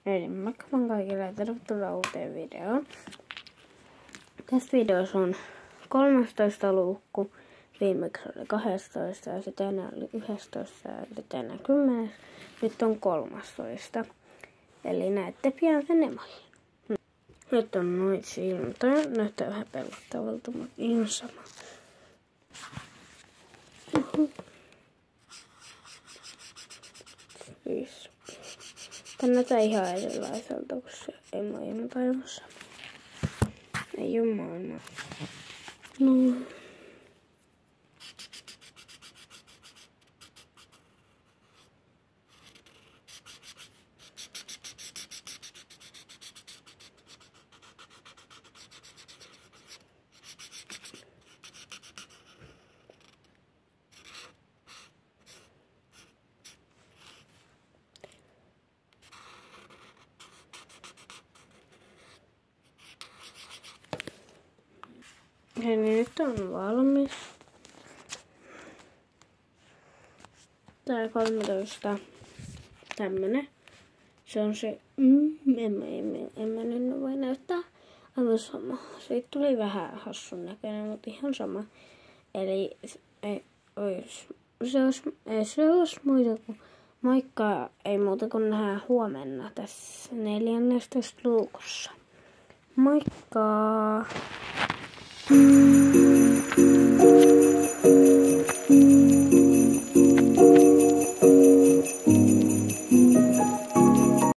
Eli moikka kaikille ja tervetuloa uuteen videoon. Tässä videossa on 13 luukku. Viimeksi oli 12 ja se tänään oli 11 ja tänään 10. Nyt on 13. Eli näette pian sen emojin. Nyt on noin siltoja. Näyttää vähän pelottavalta, mutta ihan sama. Tämä näyttää ihan erilaiselta kuin se emoji, mutta aivan sama. Ei oo maailmaa. No. Eli nyt on valmis. Tää 13. Tämmönen. Se on se. En mä nyt voi näyttää. Aivan sama. Siitä tuli vähän hassun näköinen, mutta ihan sama. Eli se olisi muita kuin moikka. Ei muuta kuin nähdään huomenna tässä 14. luukussa. Moikka!